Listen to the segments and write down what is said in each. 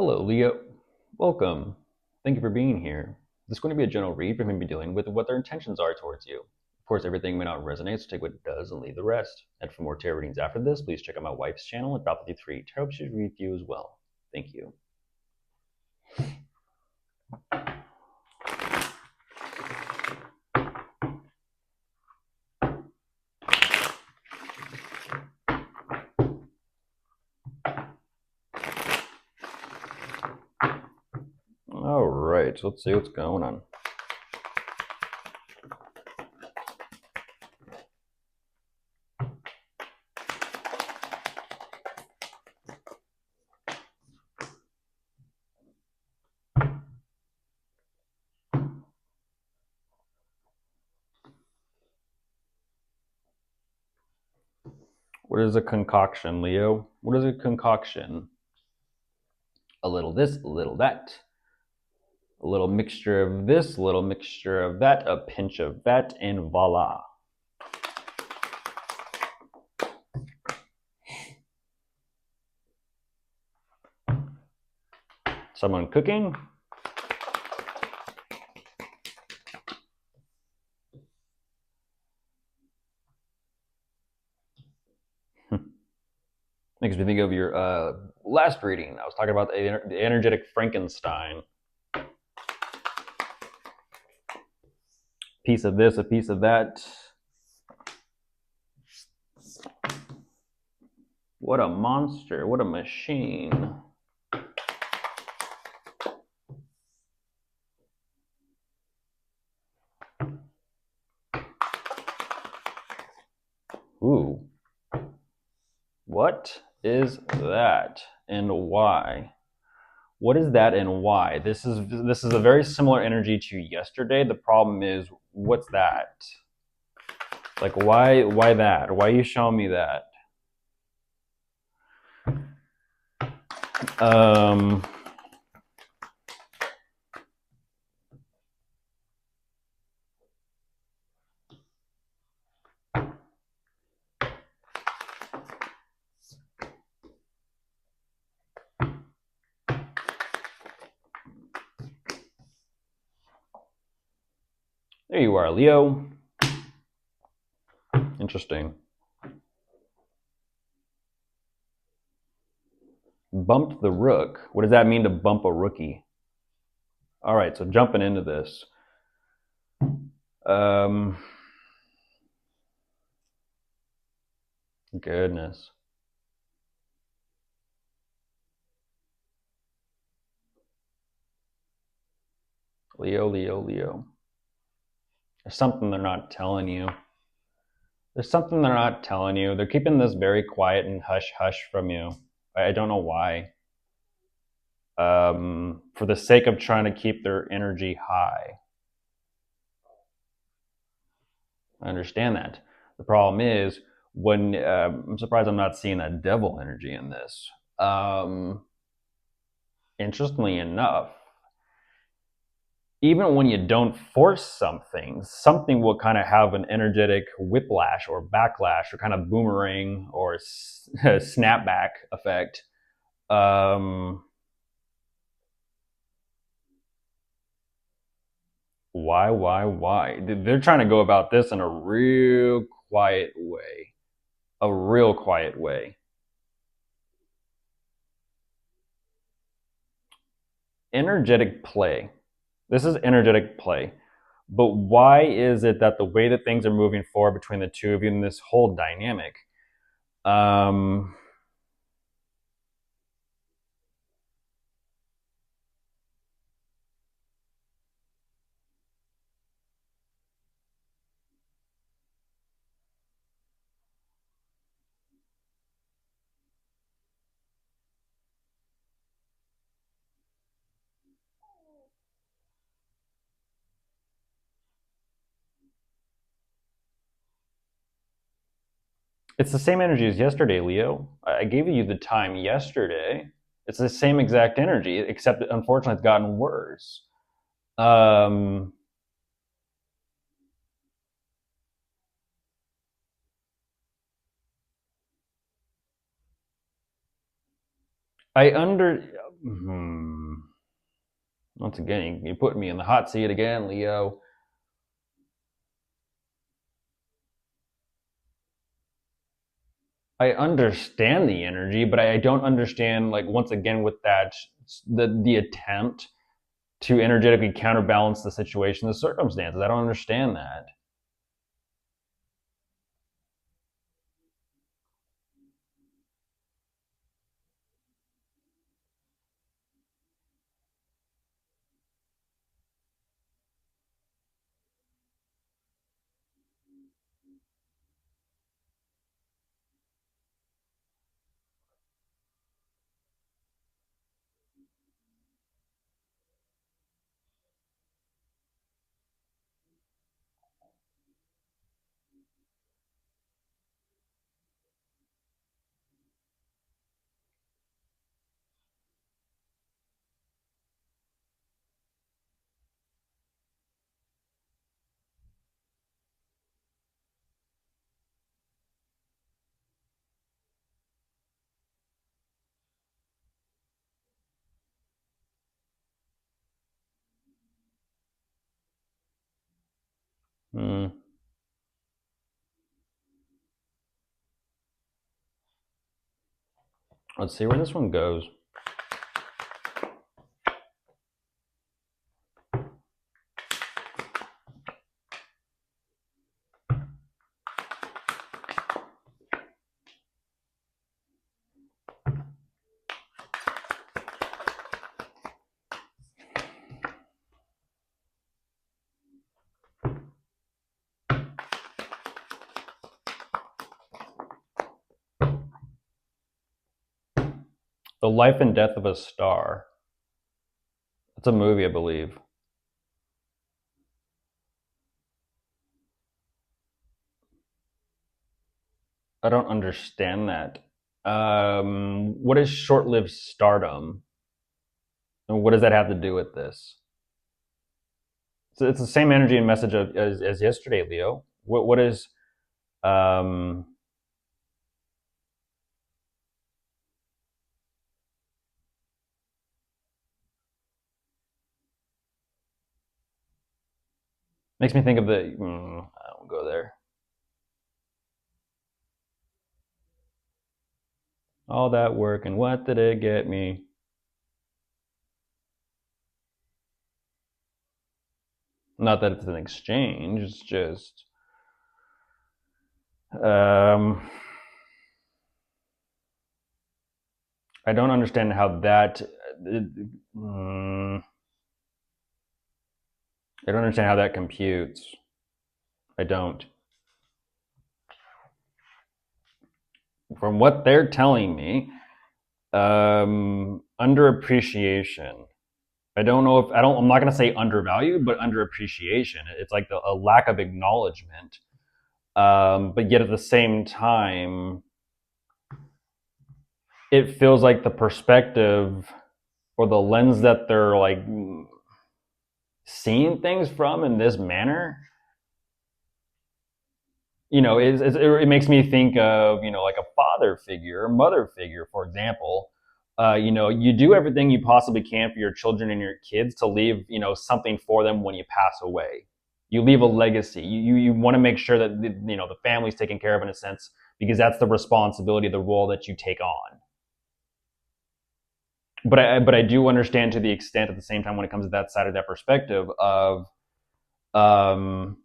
Hello, Leo. Welcome. Thank you for being here. This is going to be a general read for whom you're dealing with and what their intentions are towards you. Of course, everything may not resonate, so take what it does and leave the rest. And for more tarot readings after this, please check out my wife's channel at Theyre. Tarot should read for you as well. Thank you. All right, so let's see what's going on. What is a concoction, Leo? What is a concoction? A little this, a little that. A little mixture of this, a little mixture of that, a pinch of that, and voila. Someone cooking. Makes me think of your last reading. I was talking about the energetic Frankenstein. Piece of this, a piece of that. What a monster. What a machine. Ooh. What is that and why? What is that and why? This is a very similar energy to yesterday. The problem is, what's that? Like, why that? Why are you showing me that? There you are, Leo. Interesting. Bumped the rook. What does that mean to bump a rookie? All right, so jumping into this. Goodness. Leo. There's something they're not telling you. There's something they're not telling you. They're keeping this very quiet and hush from you. I don't know why. For the sake of trying to keep their energy high. I understand that. The problem is, when I'm surprised I'm not seeing that devil energy in this. Interestingly enough, even when you don't force something, something will kind of have an energetic whiplash or backlash or kind of boomerang or snapback effect. Why? They're trying to go about this in a real quiet way. A real quiet way. Energetic play. This is energetic play. But why is it that the way that things are moving forward between the two of you in this whole dynamic, it's the same energy as yesterday, Leo. I gave you the time yesterday. It's the same exact energy, except unfortunately it's gotten worse. Once again, you put me in the hot seat again, Leo. I understand the energy, but I don't understand, like, once again, with that, the attempt to energetically counterbalance the situation, the circumstances. I don't understand that. Hmm. Let's see where this one goes. The Life and Death of a Star. It's a movie, I believe. I don't understand that. What is short-lived stardom? And what does that have to do with this? So it's the same energy and message as yesterday, Leo. What is um, makes me think of the. I won't go there. All that work and what did it get me? Not that it's an exchange. It's just. I don't understand how that. I don't understand how that computes. I don't. From what they're telling me, underappreciation. I don't know if I don't. I'm not going to say undervalued, but underappreciation. It's like a lack of acknowledgement. But yet at the same time, it feels like the perspective or the lens that they're like seeing things from in this manner, it makes me think of, like a father figure, mother figure, for example. You do everything you possibly can for your children and your kids to leave, something for them when you pass away. You leave a legacy. You want to make sure that the family's taken care of in a sense, because that's the responsibility, the role that you take on. But I do understand to the extent at the same time when it comes to that side of that perspective of um,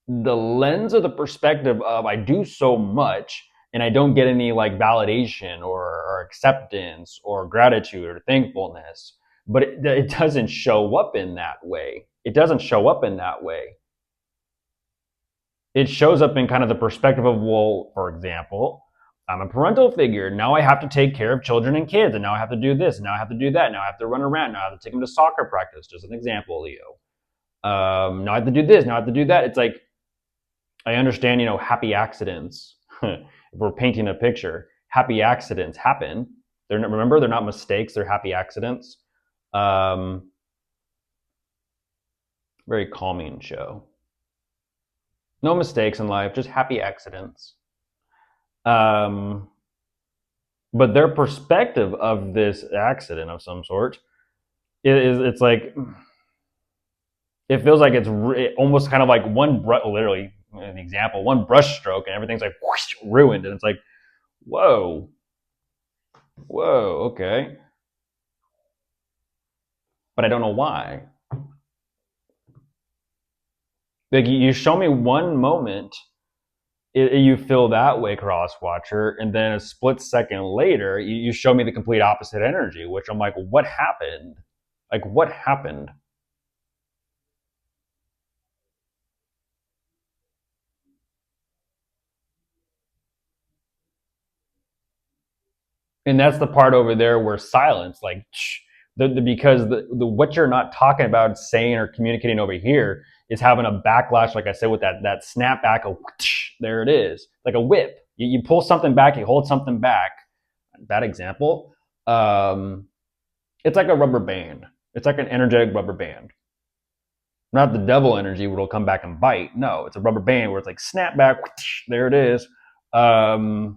the lens or the perspective of I do so much and I don't get any like validation or acceptance or gratitude or thankfulness, but it doesn't show up in that way. It doesn't show up in that way. It shows up in kind of the perspective of, well, for example, I'm a parental figure. Now I have to take care of children and kids, and now I have to do this, and now I have to do that. Now I have to run around. Now I have to take them to soccer practice, just an example, Leo. Now I have to do this. Now I have to do that. It's like, I understand, happy accidents. If we're painting a picture, happy accidents happen. Remember, they're not mistakes. They're happy accidents. Um, Very calming show. No mistakes in life, just happy accidents. Um, But their perspective of this accident of some sort it's like it feels like it's almost kind of like literally an example, one brush stroke, and everything's like whoosh, ruined, and it's like, whoa, whoa, okay, but I don't know why. Like you show me one moment, you feel that way, Crosswatcher, and then a split second later, you show me the complete opposite energy, which I'm like, what happened? Like, what happened? And that's the part over there where silence, like, because the what you're not talking about, saying or communicating over here is having a backlash, like I said, with that snap back of there it is, like a whip. You pull something back, you hold something back. That example, it's like a rubber band. It's like an energetic rubber band. Not the devil energy where it'll come back and bite. No, it's a rubber band where it's like snap back, there it is. Like,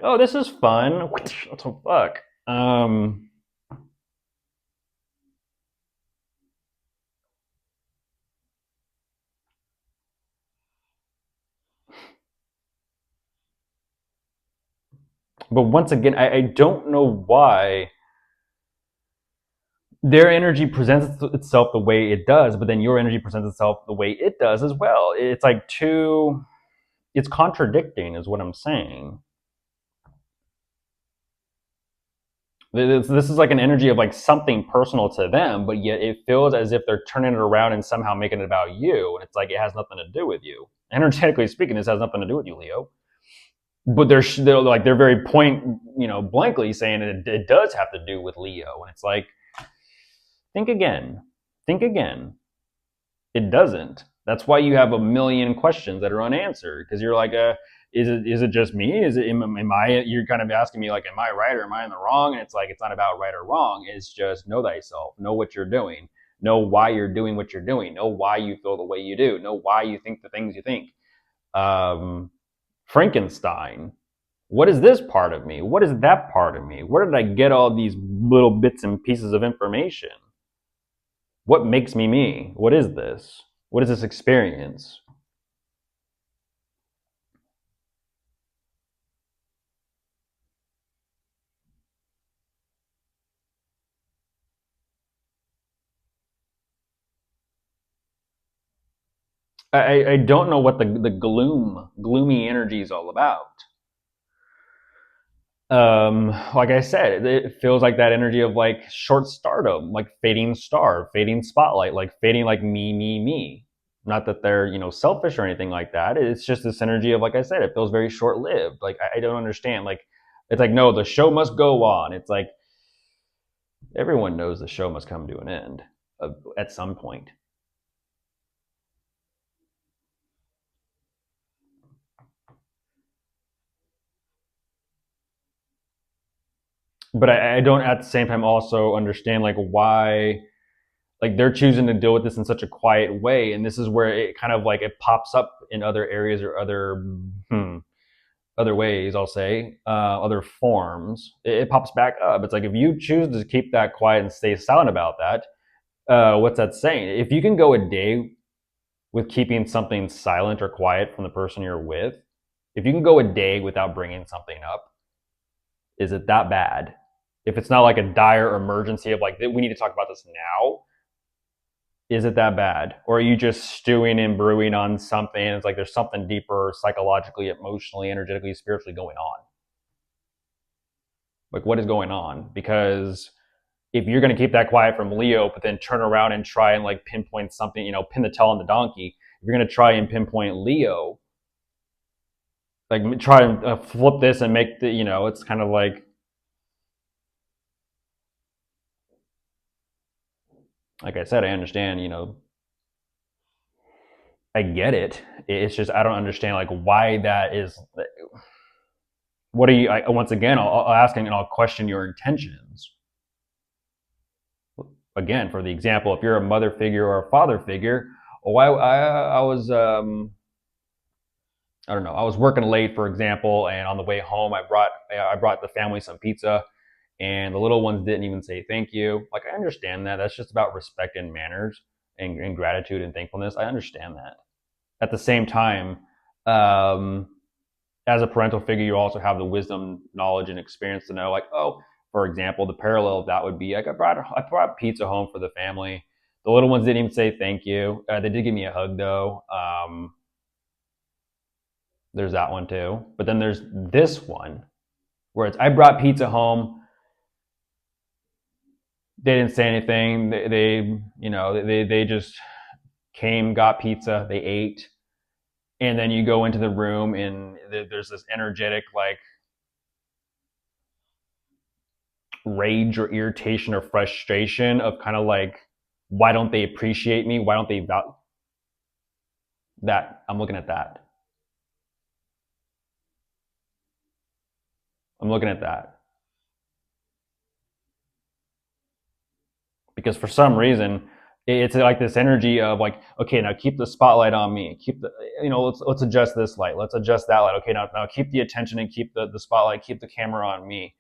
oh, this is fun. What the fuck? But once again, I don't know why their energy presents itself the way it does, but then your energy presents itself the way it does as well. It's like it's contradicting, is what I'm saying. This is like an energy of like something personal to them, but yet it feels as if they're turning it around and somehow making it about you. And it's like it has nothing to do with you. Energetically speaking, this has nothing to do with you, Leo. But they're very blankly saying it does have to do with Leo, and it's like, think again, think again. It doesn't. That's why you have a million questions that are unanswered, because you're like, is it just me? Am I? You're kind of asking me like, am I right or am I in the wrong? And it's like, it's not about right or wrong. It's just know thyself, know what you're doing, know why you're doing what you're doing, know why you feel the way you do, know why you think the things you think. Frankenstein. What is this part of me? What is that part of me? Where did I get all these little bits and pieces of information? What makes me me? What is this? What is this experience? I don't know what the gloomy energy is all about. Like I said, it feels like that energy of like short stardom, like fading star, fading spotlight, like fading like me. Not that they're selfish or anything like that. It's just this energy of, like I said, it feels very short lived. Like I don't understand. Like it's like, no, the show must go on. It's like everyone knows the show must come to an end at some point. But I don't at the same time also understand like why like they're choosing to deal with this in such a quiet way, and this is where it kind of like it pops up in other areas or other ways, I'll say, other forms. It pops back up. It's like if you choose to keep that quiet and stay silent about that, what's that saying? If you can go a day with keeping something silent or quiet from the person you're with, if you can go a day without bringing something up, is it that bad? If it's not like a dire emergency of like, we need to talk about this now, is it that bad? Or are you just stewing and brewing on something? It's like there's something deeper psychologically, emotionally, energetically, spiritually going on. Like, what is going on? Because if you're going to keep that quiet from Leo, but then turn around and try and like pinpoint something, pin the tail on the donkey, if you're going to try and pinpoint Leo, like try and flip this and make it's kind of like I said, I understand, I get it. It's just I don't understand like why that is. What are you? Once again, I'll ask and I'll question your intentions. Again, for the example, if you're a mother figure or a father figure, I was I don't know, I was working late, for example, and on the way home, I brought the family some pizza, and the little ones didn't even say thank you. Like, I understand that. That's just about respect and manners and gratitude and thankfulness. I understand that. At the same time, um, as a parental figure, you also have the wisdom, knowledge, and experience to know, like, oh, for example, the parallel of that would be like I brought pizza home for the family. The little ones didn't even say thank you. They did give me a hug though. There's that one too. But then there's this one where it's I brought pizza home. They didn't say anything. They just came, got pizza, they ate, and then you go into the room and there's this energetic like rage or irritation or frustration of kind of like, why don't they appreciate me? Why don't they value that? I'm looking at that. I'm looking at that because for some reason it's like this energy of like, okay, now keep the spotlight on me. Keep the, let's adjust this light. Let's adjust that light. Okay, now keep the attention and keep the spotlight. Keep the camera on me.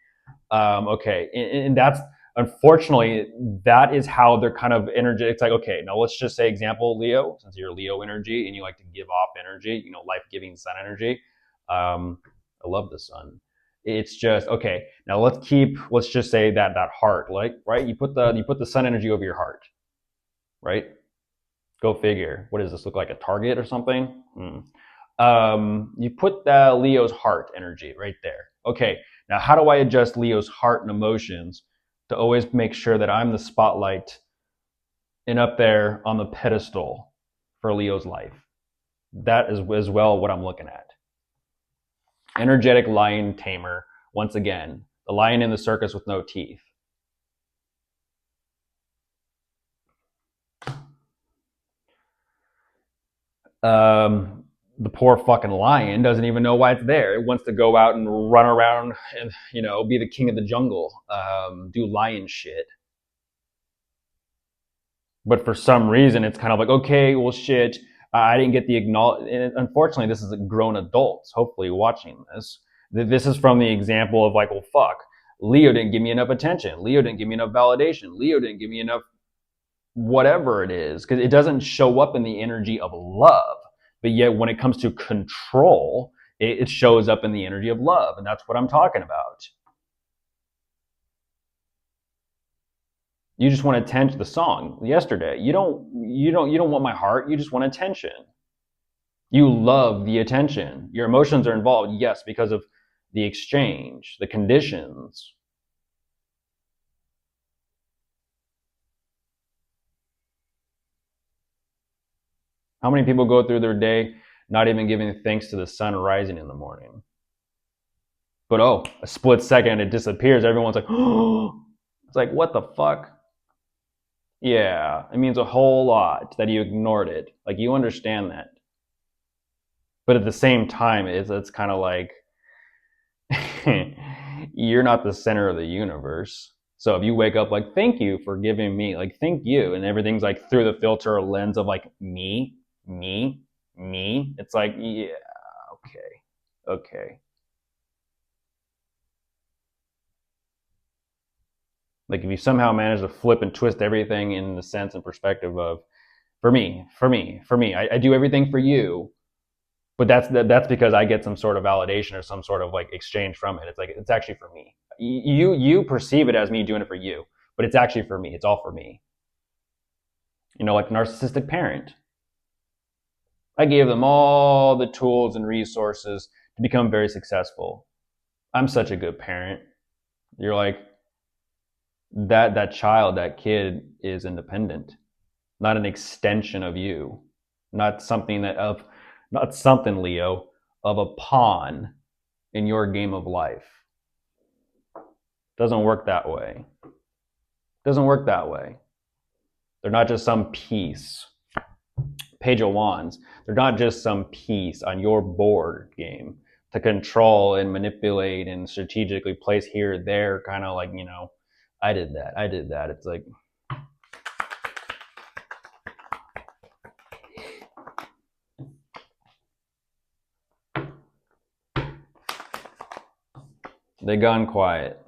Okay, and that's unfortunately that is how they're kind of energetic. It's like, okay, now let's just say example Leo, since you're Leo energy and you like to give off energy, life-giving sun energy. I love the sun. It's just okay. Now let's just say that heart, like right, you put the sun energy over your heart, right? Go figure. What does this look like? A target or something? You put the Leo's heart energy right there. Okay, now how do I adjust Leo's heart and emotions to always make sure that I'm the spotlight and up there on the pedestal for Leo's life? That is as well what I'm looking at. Energetic lion tamer, once again, the lion in the circus with no teeth. The poor fucking lion doesn't even know why it's there. It wants to go out and run around and, be the king of the jungle, do lion shit. But for some reason, it's kind of like, okay, well, shit, I didn't get the acknowledgement. Unfortunately, this is grown adults, hopefully, watching this. This is from the example of like, well, fuck, Leo didn't give me enough attention. Leo didn't give me enough validation. Leo didn't give me enough whatever it is, because it doesn't show up in the energy of love. But yet when it comes to control, it shows up in the energy of love. And that's what I'm talking about. You just want attention. The song yesterday. You don't want my heart. You just want attention. You love the attention. Your emotions are involved, yes, because of the exchange, the conditions. How many people go through their day not even giving thanks to the sun rising in the morning? But a split second it disappears. Everyone's like, oh, it's like, what the fuck? Yeah, it means a whole lot that you ignored it. Like, you understand that. But at the same time, it's kind of like, you're not the center of the universe. So if you wake up like, thank you for giving me, like, thank you, and everything's like through the filter or lens of like me, it's like, yeah, okay. Like, if you somehow manage to flip and twist everything in the sense and perspective of, for me, I do everything for you, but that's because I get some sort of validation or some sort of like exchange from it. It's like, it's actually for me. You perceive it as me doing it for you, but it's actually for me. It's all for me. Like narcissistic parent. I gave them all the tools and resources to become very successful. I'm such a good parent. You're like, that child, that kid is independent, not an extension of you, not something Leo, of a pawn in your game of life. Doesn't work that way. They're not just some piece. Page of Wands. They're not just some piece on your board game to control and manipulate and strategically place here, there, kind of like, I did that. It's like, They gone quiet.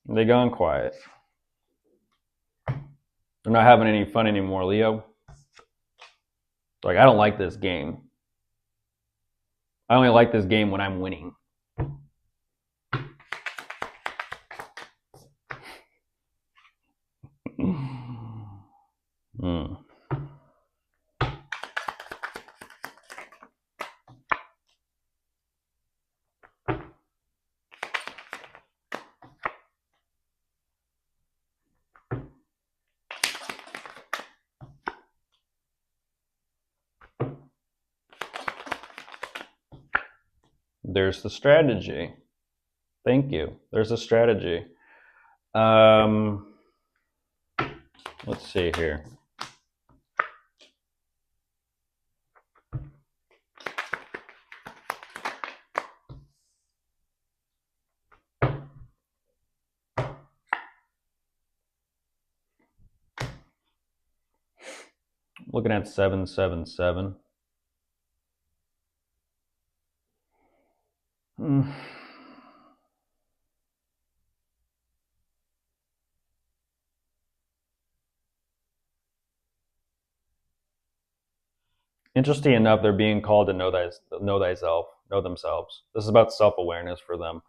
They gone quiet. They're not having any fun anymore, Leo. Like, I don't like this game. I only like this game when I'm winning. There's the strategy. Thank you. There's a strategy. Let's see here. Looking at 777. Interesting enough, they're being called to know thyself, know themselves. This is about self-awareness for them.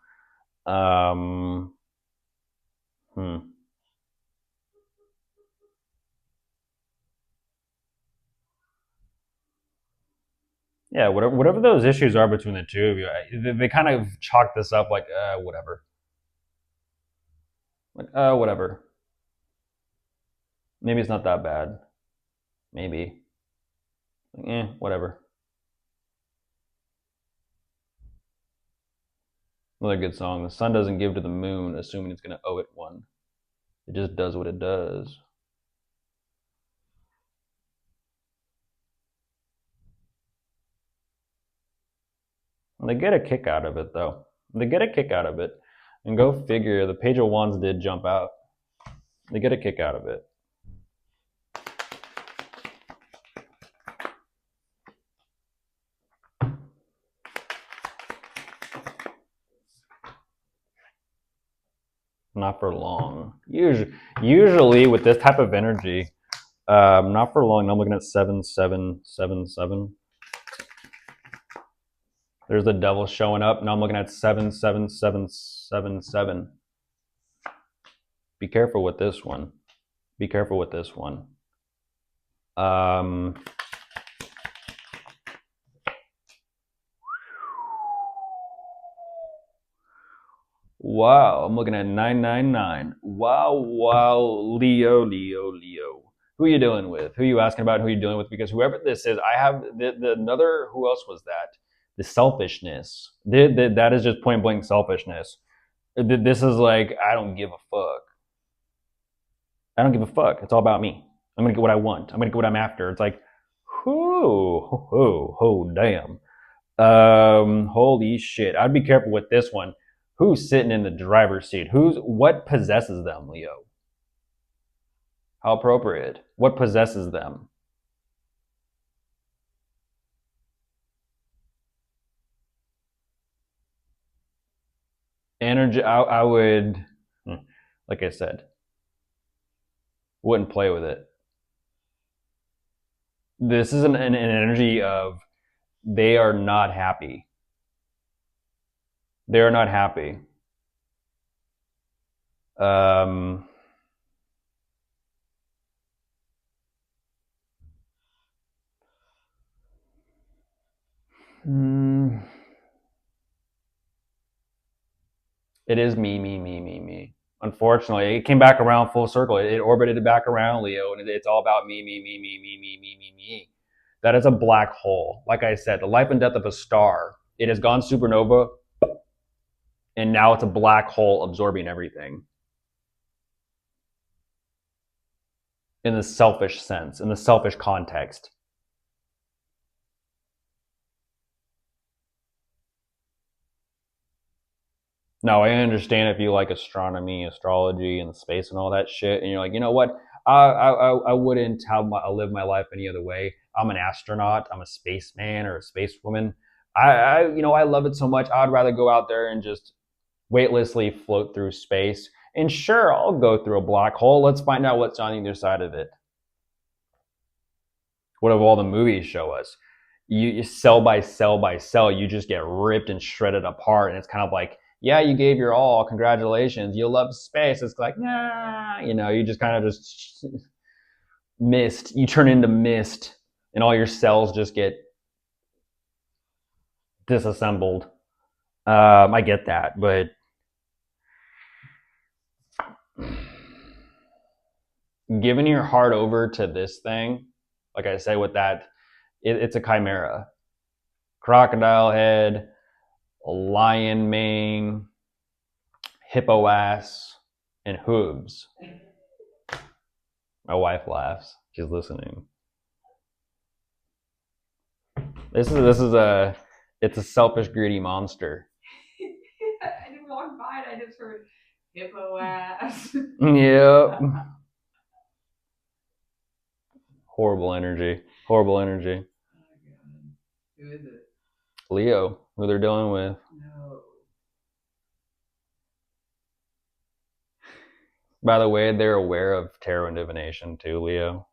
Yeah, whatever those issues are between the two of you, they kind of chalk this up like, whatever. Like, whatever. Maybe it's not that bad. Maybe. Whatever. Another good song. The sun doesn't give to the moon, assuming it's going to owe it one. It just does what it does. They get a kick out of it, though. They get a kick out of it. And go figure, the Page of Wands did jump out. They get a kick out of it. Not for long. Usually with this type of energy, not for long. Now I'm looking at 7777. There's the devil showing up. Now I'm looking at 77777. Be careful with this one. Be careful with this one. Wow, I'm looking at 999. Wow, Leo. Who are you dealing with? Who are you asking about? Who are you dealing with? Because whoever this is, I have another. Who else was that? The selfishness. That is just point blank selfishness. This is like, I don't give a fuck. I don't give a fuck. It's all about me. I'm gonna get what I want. I'm gonna get what I'm after. It's like, damn. Holy shit. I'd be careful with this one. Who's sitting in the driver's seat? What possesses them, Leo? How appropriate. What possesses them? Energy. I would, like I said, wouldn't play with it. This is an energy of they are not happy. They are not happy. It is me. Unfortunately, it came back around full circle. It orbited back around, Leo, and it's all about me. That is a black hole. Like I said, the life and death of a star. It has gone supernova, and now it's a black hole absorbing everything. In the selfish sense, in the selfish context. No, I understand if you like astronomy, astrology, and space and all that shit, and you're like, you know what? I wouldn't live my life any other way. I'm an astronaut. I'm a spaceman or a spacewoman. I love it so much. I'd rather go out there and just weightlessly float through space. And sure, I'll go through a black hole. Let's find out what's on either side of it. What do all the movies show us? You cell by cell by cell, you just get ripped and shredded apart. And it's kind of like, yeah, you gave your all. Congratulations. You love space. It's like, nah, you just kind of just mist. You turn into mist and all your cells just get disassembled. I get that, but giving your heart over to this thing, like I said, with that, it's a chimera. Crocodile head, lion mane, hippo ass, and hooves. My wife laughs. She's listening. It's a selfish, greedy monster. I didn't walk by it. I just heard hippo ass. Yep. Horrible energy. Horrible energy. Oh my god. Who is it? Leo, who they're dealing with. No. By the way, they're aware of tarot and divination too, Leo.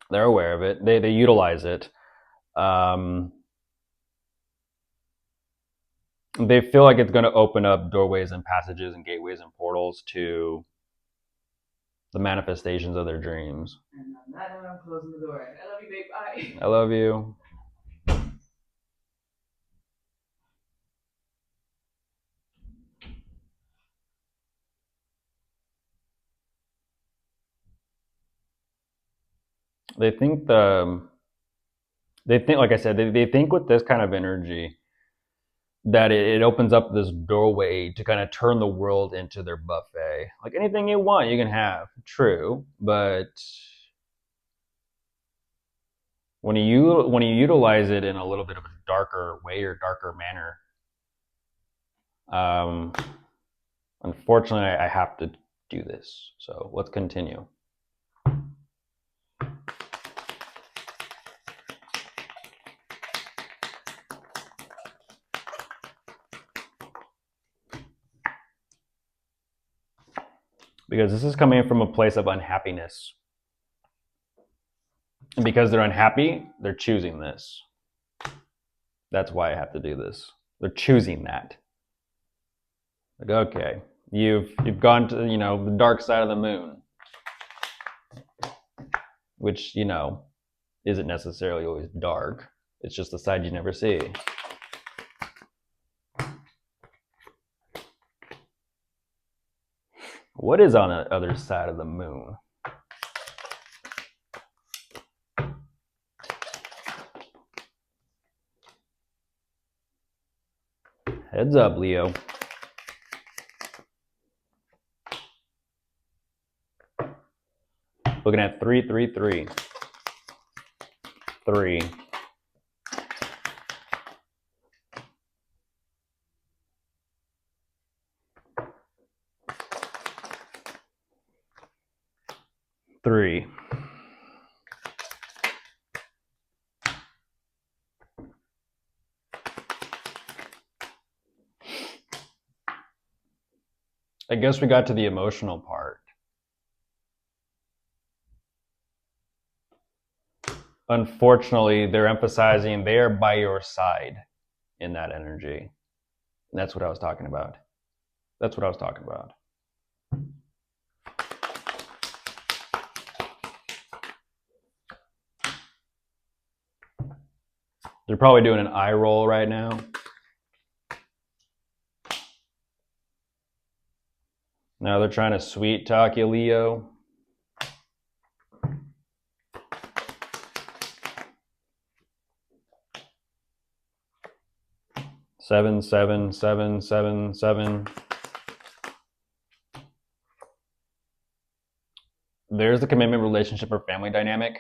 They're aware of it. They utilize it. They feel like it's going to open up doorways and passages and gateways and portals to the manifestations of their dreams. And on that note, I'm closing the door. I love you, babe. Bye. I love you. They think like I said, they think with this kind of energy that it opens up this doorway to kind of turn the world into their buffet. Like anything you want, you can have. True, but when you utilize it in a little bit of a darker way or darker manner, unfortunately, I have to do this. So let's continue. Because this is coming from a place of unhappiness. And because they're unhappy, they're choosing this. That's why I have to do this. They're choosing that. Like, okay, you've gone to, the dark side of the moon. Which, isn't necessarily always dark. It's just the side you never see. What is on the other side of the moon? Heads up, Leo. Looking at 333. 3. Three. I guess we got to the emotional part. Unfortunately, they're emphasizing they are by your side in that energy. And that's what I was talking about. That's what I was talking about. They're probably doing an eye roll right now. Now they're trying to sweet talk you, Leo. Seven, 7, 7, 7, 7. There's the commitment, relationship, or family dynamic.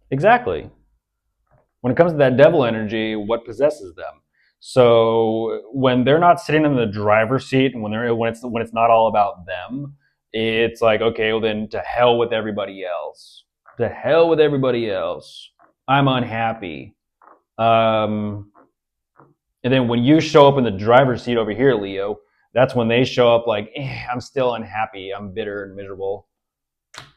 Exactly. When it comes to that devil energy, what possesses them? So when they're not sitting in the driver's seat, and when it's not all about them, it's like, okay, well then to hell with everybody else. To hell with everybody else. I'm unhappy. And then when you show up in the driver's seat over here, Leo, that's when they show up like, I'm still unhappy. I'm bitter and miserable.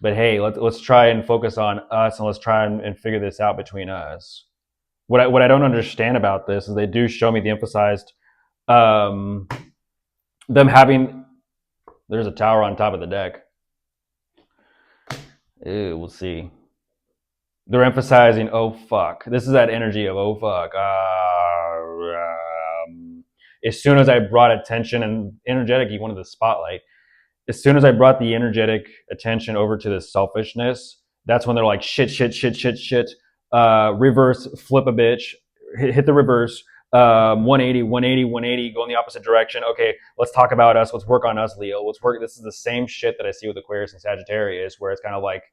But hey, let's try and focus on us, and let's try and figure this out between us. What I don't understand about this is they do show me the emphasized them having. There's a tower on top of the deck. Ew, we'll see. They're emphasizing, oh fuck. This is that energy of oh fuck. As soon as I brought attention and energetic, you wanted the spotlight. As soon as I brought the energetic attention over to the selfishness, that's when they're like shit. Reverse, flip a bitch, hit the reverse. 180, go in the opposite direction. Okay, let's talk about us. Let's work on us, Leo. Let's work. This is the same shit that I see with Aquarius and Sagittarius, where it's kind of like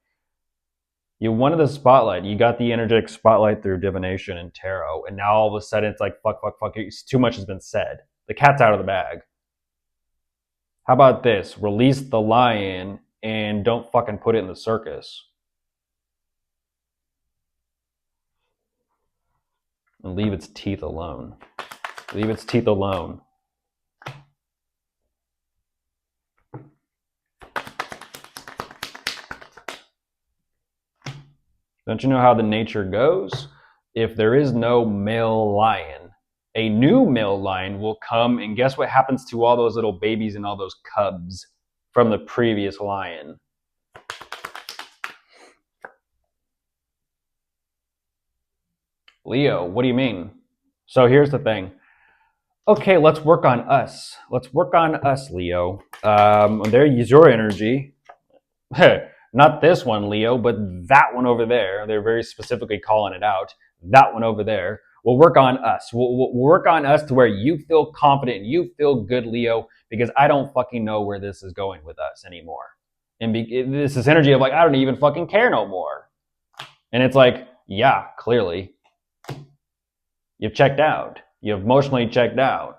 you wanted the spotlight. You got the energetic spotlight through divination and tarot, and now all of a sudden it's like fuck. Too much has been said. The cat's out of the bag. How about this? Release the lion and don't fucking put it in the circus. And leave its teeth alone. Leave its teeth alone. Don't you know how the nature goes? If there is no male lion, a new male lion will come, and guess what happens to all those little babies and all those cubs from the previous lion? Leo, what do you mean? So here's the thing. Okay, let's work on us. Let's work on us, Leo. There, use your energy. Not this one, Leo, but that one over there. They're very specifically calling it out. That one over there. We'll work on us. We'll work on us to where you feel confident and you feel good, Leo, because I don't fucking know where this is going with us anymore. And this is energy of like, I don't even fucking care no more. And it's like, yeah, clearly. You've checked out. You've emotionally checked out.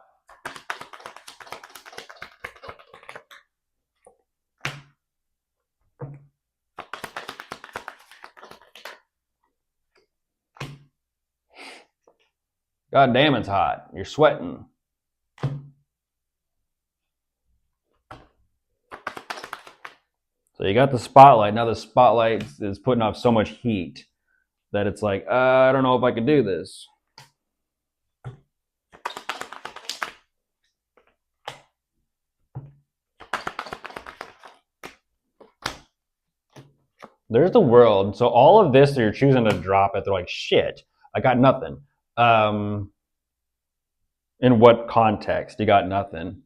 God damn, it's hot. You're sweating. So you got the spotlight. Now the spotlight is putting off so much heat that it's like, I don't know if I can do this. There's the world. So all of this, you're choosing to drop it. They're like, shit, I got nothing. In what context? You got nothing.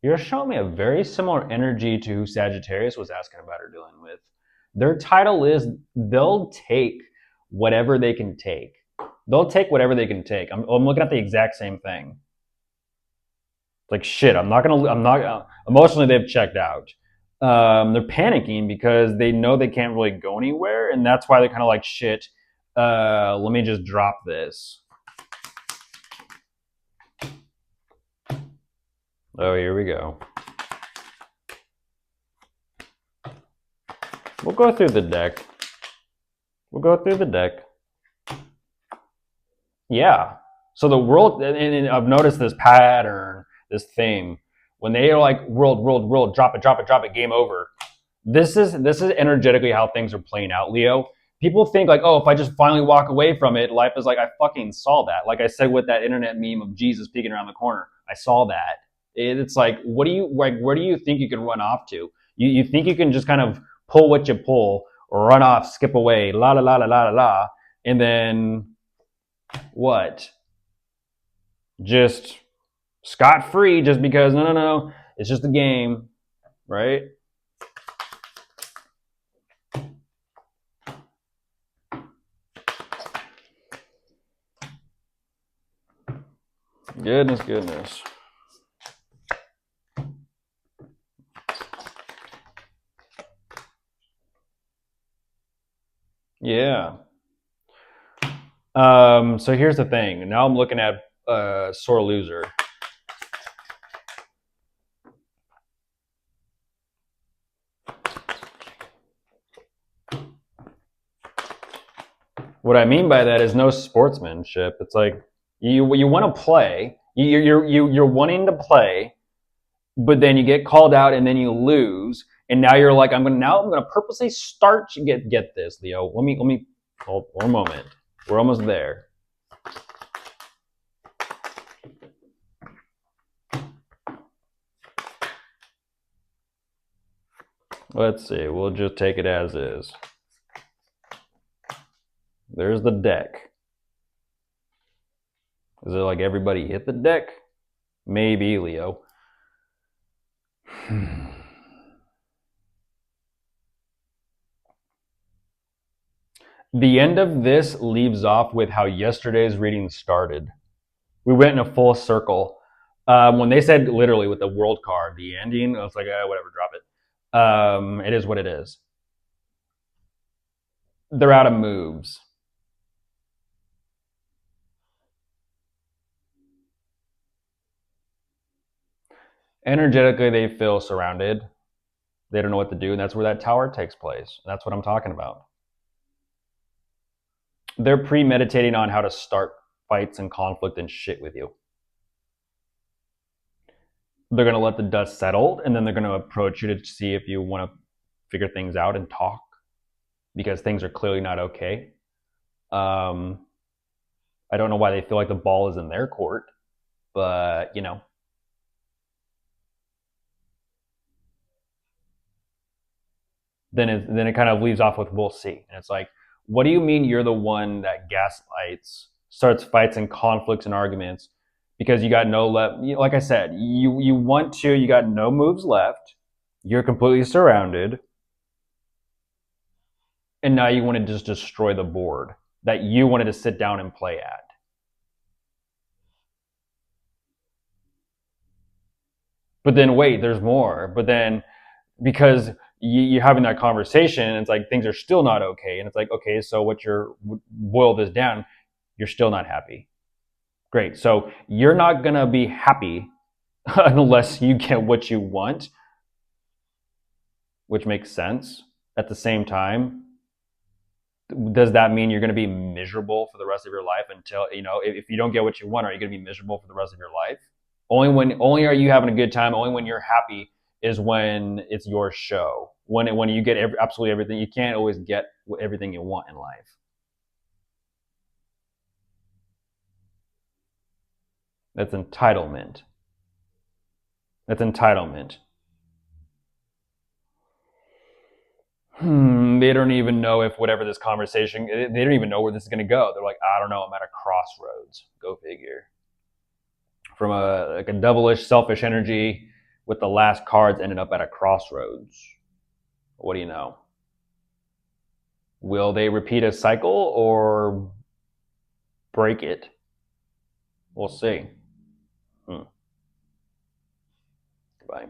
You're showing me a very similar energy to who Sagittarius was asking about or dealing with. Their title is they'll take whatever they can take. They'll take whatever they can take. I'm looking at the exact same thing. Like shit, I'm not emotionally they've checked out. They're panicking because they know they can't really go anywhere, and that's why they're kind of like shit. Let me just drop this. Oh, here we go. We'll go through the deck. Yeah. So the world, and I've noticed this pattern, this theme. When they are like world, drop it, game over. This is energetically how things are playing out, Leo. People think like, oh, if I just finally walk away from it, life is like, I fucking saw that. Like I said with that internet meme of Jesus peeking around the corner, I saw that. It's like, where do you think you can run off to? You think you can just kind of pull what you pull, run off, skip away, la, and then what? Just scot-free just because, no, it's just a game, right? Goodness. yeah. So here's the thing. Now I'm looking at sore loser. What I mean by that is no sportsmanship. It's like you want to play. You're wanting to play, but then you get called out and then you lose, and now you're like, I'm gonna purposely start. Get this, Leo. Let me hold one moment. We're almost there. Let's see. We'll just take it as is. There's the deck. Is it like everybody hit the deck? Maybe, Leo. The end of this leaves off with how yesterday's reading started. We went in a full circle. When they said literally with the world card, the ending, I was like, whatever, drop it. It is what it is. They're out of moves. Energetically, they feel surrounded. They don't know what to do, and that's where that tower takes place. That's what I'm talking about. They're premeditating on how to start fights and conflict and shit with you. They're going to let the dust settle, and then they're going to approach you to see if you want to figure things out and talk, because things are clearly not okay. I don't know why they feel like the ball is in their court, but you know. Then it kind of leaves off with we'll see. And it's like, what do you mean you're the one that gaslights, starts fights and conflicts and arguments because you got no left? Like I said, you want to, you got no moves left. You're completely surrounded, and now you want to just destroy the board that you wanted to sit down and play at. But then wait, there's more. But then because you're having that conversation, it's like things are still not okay, and it's like, okay, so what you're boil this down, you're still not happy. Great. So you're not gonna be happy unless you get what you want, which makes sense. At the same time, does that mean you're going to be miserable for the rest of your life until if you don't get what you want? Are you going to be miserable for the rest of your life? Only are you having a good time. Only when you're happy is when it's your show. When you get absolutely everything, you can't always get everything you want in life. That's entitlement. That's entitlement. They don't even know if whatever this conversation, they don't even know where this is going to go. They're like, I don't know, I'm at a crossroads. Go figure. From a devilish, selfish energy with the last cards ended up at a crossroads. What do you know? Will they repeat a cycle or break it? We'll see. Goodbye.